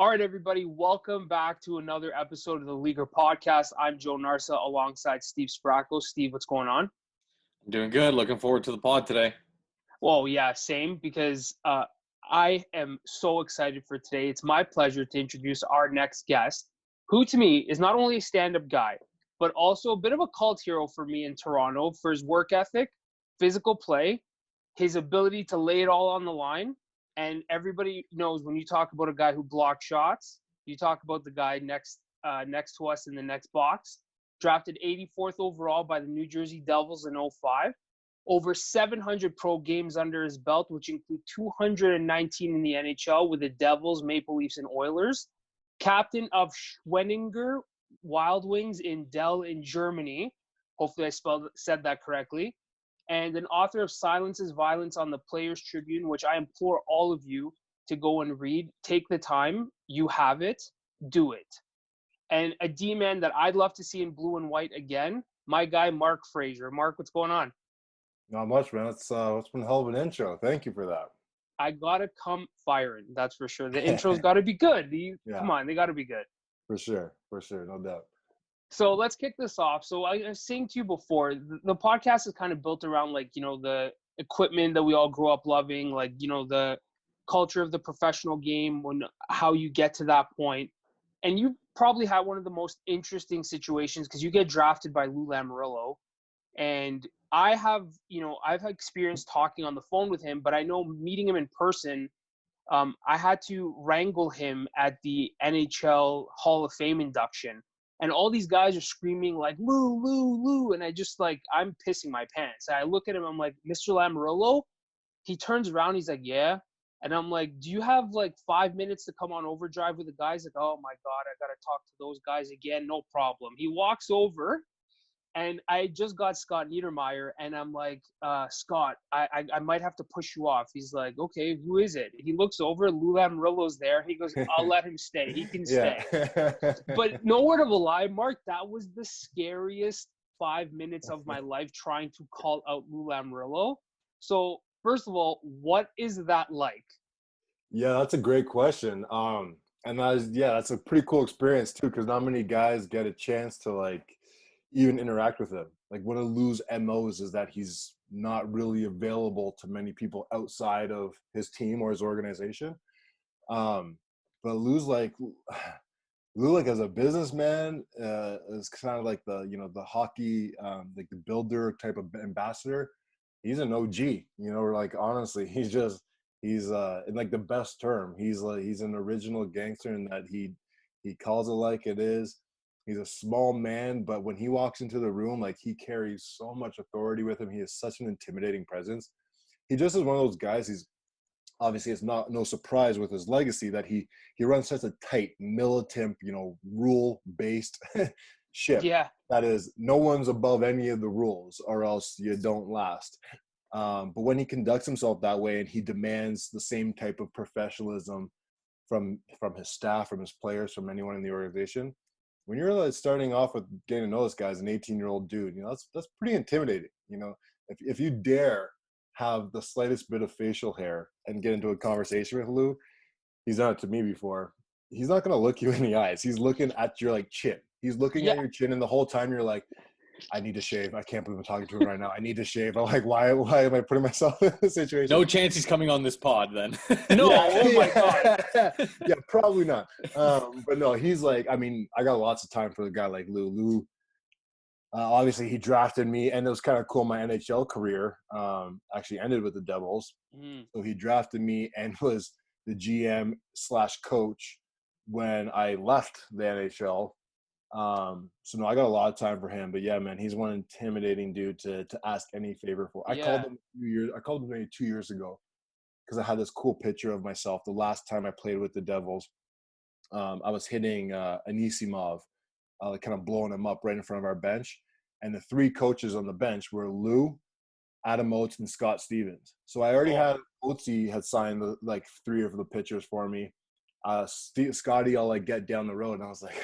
All right, everybody, welcome back to another episode of the Leaguer Podcast. I'm Joe Narsa alongside Steve Sprackle. Steve, what's going on? I'm doing good. Looking forward to the pod today. Well, yeah, same, because I am so excited for today. It's my pleasure to introduce our next guest, who to me is not only a stand-up guy, but also a bit of a cult hero for me in Toronto for his work ethic, physical play, his ability to lay it all on the line. And everybody knows when you talk about a guy who blocks shots, you talk about the guy next to us in the next box. Drafted 84th overall by the New Jersey Devils in 2005. Over 700 pro games under his belt, which include 219 in the NHL with the Devils, Maple Leafs, and Oilers. Captain of Schwenninger Wild Wings in Dell in Germany. Hopefully I said that correctly. And an author of Silences Violence on the Players Tribune, which I implore all of you to go and read. Take the time. You have it. Do it. And a D-man that I'd love to see in blue and white again, my guy, Mark Fraser. Mark, what's going on? Not much, man. It's been a hell of an intro. Thank you for that. I got to come firing, that's for sure. The intro's got to be good. Come on, they got to be good. For sure, no doubt. So let's kick this off. So I was saying to you before, the podcast is kind of built around the equipment that we all grew up loving, the culture of the professional game, how you get to that point. And you probably had one of the most interesting situations because you get drafted by Lou Lamoriello. And I've had experience talking on the phone with him, but I know meeting him in person, I had to wrangle him at the NHL Hall of Fame induction. And all these guys are screaming like, Lou, Lou, Lou. And I'm pissing my pants. I look at him, I'm like, Mr. Lamoriello? He turns around, he's like, yeah. And I'm like, do you have 5 minutes to come on overdrive with the guys? Like, oh my God, I got to talk to those guys again. No problem. He walks over and I just got Scott Niedermayer. And I'm like, Scott, I might have to push you off. He's like, okay, who is it? He looks over, Lou Lamoriello's there. He goes, I'll let him stay. He can stay. But no word of a lie, Mark, that was the scariest 5 minutes of my life trying to call out Lou Lamoriello. So first of all, what is that like? Yeah, that's a great question. And that's a pretty cool experience too, because not many guys get a chance to even interact with him. Like one of Lou's MOs is that he's not really available to many people outside of his team or his organization. But Lou's Lou, as a businessman, is kind of like the hockey, the builder type of ambassador. He's an OG, honestly, he's in the best term. He's an original gangster in that he calls it like it is. He's a small man, but when he walks into the room, he carries so much authority with him. He has such an intimidating presence. He just is one of those guys. He's obviously, it's no surprise with his legacy that he runs such a tight, militant, rule-based ship. Yeah. That is, no one's above any of the rules or else you don't last. But when he conducts himself that way and he demands the same type of professionalism from his staff, from his players, from anyone in the organization, when you're starting off with getting to know this guy as an 18-year-old dude, that's pretty intimidating. If you dare have the slightest bit of facial hair and get into a conversation with Lou, he's done it to me before. He's not going to look you in the eyes. He's looking at your chin. He's looking at your chin, and the whole time you're like, I need to shave. I can't believe I'm talking to him right now. I need to shave. I'm like, why am I putting myself in this situation? No chance he's coming on this pod then. No, oh my God. Yeah, probably not. But no, he's I got lots of time for a guy like Lou. Lou, obviously, he drafted me, and it was kind of cool. My NHL career actually ended with the Devils. So he drafted me and was the GM/coach when I left the NHL. So no, I got a lot of time for him, but yeah, man, he's one intimidating dude to ask any favor for. I called him maybe 2 years ago because I had this cool picture of myself the last time I played with the Devils. I was hitting Anisimov, kind of blowing him up right in front of our bench, and the three coaches on the bench were Lou, Adam Oates, and Scott Stevens. So I already had Oatesy had signed three of the pitchers for me. Scotty, I'll get down the road, and I was like,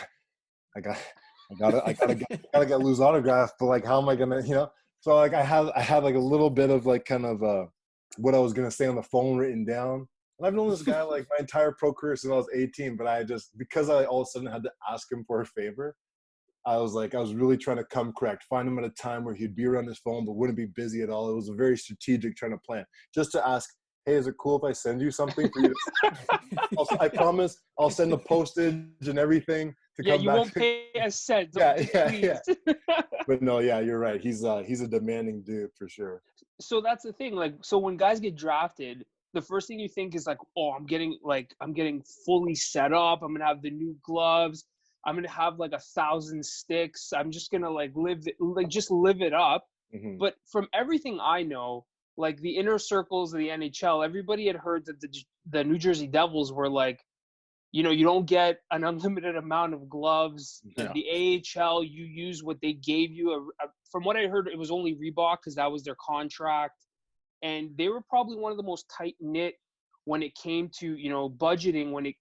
I gotta get Lou's autograph, but how am I gonna, So I had a little bit of what I was gonna say on the phone written down, And I've known this guy like my entire pro career since I was 18, but because I all of a sudden had to ask him for a favor, I was really trying to come correct, find him at a time where he'd be around his phone but wouldn't be busy at all. It was a very strategic trying to plan, just to ask, hey, is it cool if I send you something for you to I promise I'll send the postage and everything to come back. Yeah, you won't pay a cent. Yeah. But no, yeah, you're right. He's a demanding dude for sure. So that's the thing. Like, so when guys get drafted, the first thing you think is like, oh, I'm getting fully set up. I'm going to have the new gloves. I'm going to have like 1,000 sticks. I'm just going to live it up. Mm-hmm. But from everything I know, like the inner circles of the NHL, everybody had heard that the New Jersey Devils were like, you don't get an unlimited amount of gloves. Yeah. The AHL, you use what they gave you. From what I heard, it was only Reebok because that was their contract. And they were probably one of the most tight-knit when it came to, budgeting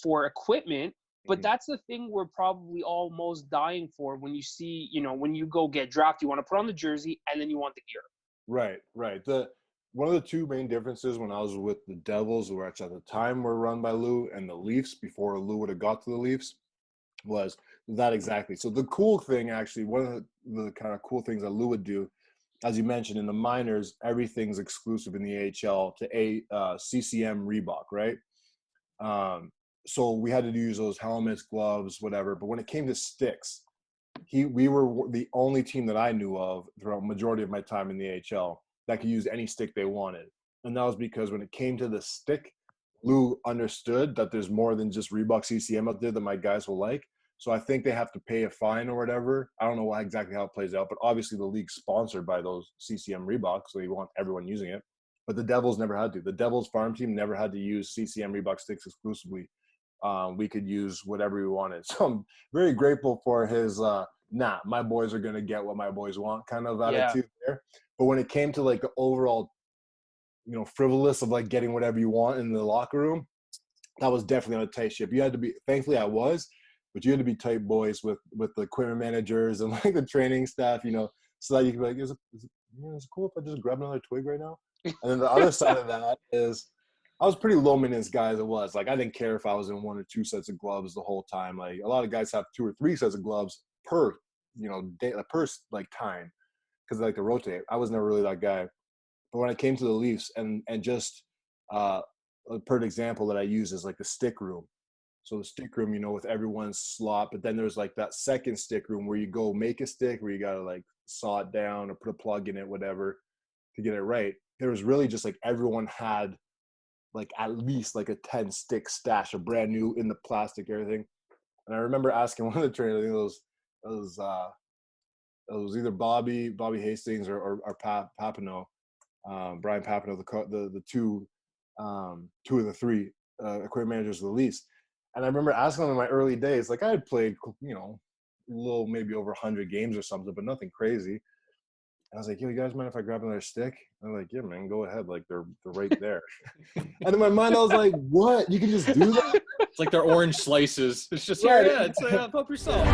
for equipment. But that's the thing we're probably all most dying for when you see, when you go get drafted, you want to put on the jersey and then you want the gear. Right. One of the two main differences when I was with the Devils, which at the time were run by Lou, and the Leafs before Lou would have got to the Leafs, was that exactly. So the cool thing, actually, one of the kind of cool things that Lou would do, as you mentioned, in the minors, everything's exclusive in the AHL to CCM Reebok, right? So we had to use those helmets, gloves, whatever. But when it came to sticks, we were the only team that I knew of throughout the majority of my time in the AHL that could use any stick they wanted. And that was because when it came to the stick, Lou understood that there's more than just Reebok CCM out there that my guys will like. So I think they have to pay a fine or whatever. I don't know exactly how it plays out, but obviously the league's sponsored by those CCM Reebok, so you want everyone using it. But the Devils never had to. The Devils farm team never had to use CCM Reebok sticks exclusively. We could use whatever we wanted. So I'm very grateful for his my boys are going to get what my boys want kind of attitude there. But when it came to like the overall, frivolous of like getting whatever you want in the locker room, that was definitely on a tight ship. You had to be, thankfully I was, but you had to be tight boys with the equipment managers and like the training staff, so that you could be like, is it cool if I just grab another twig right now? And then the other side of that is I was pretty low maintenance guy as it was. Like I didn't care if I was in 1 or 2 sets of gloves the whole time. Like a lot of guys have 2 or 3 sets of gloves per, day, per like time, because they like to rotate. I was never really that guy. But when it came to the Leafs and just a perfect example that I use is like the stick room. So the stick room, with everyone's slot, but then there's like that second stick room where you go make a stick where you got to like saw it down or put a plug in it, whatever, to get it right. There was really just like everyone had like at least like a 10 stick stash of brand new in the plastic, everything. And I remember asking one of the trainers, I think it was either Bobby Hastings or Papineau, Brian Papineau, the two of the 3 equipment managers of the Leafs. And I remember asking them in my early days, like I had played, little, maybe over 100 games or something, but nothing crazy. And I was like, yo, you guys mind if I grab another stick? And they're like, yeah, man, go ahead. Like they're right there. And in my mind, I was like, what? You can just do that? It's like they're orange slices. It's just, help yourself.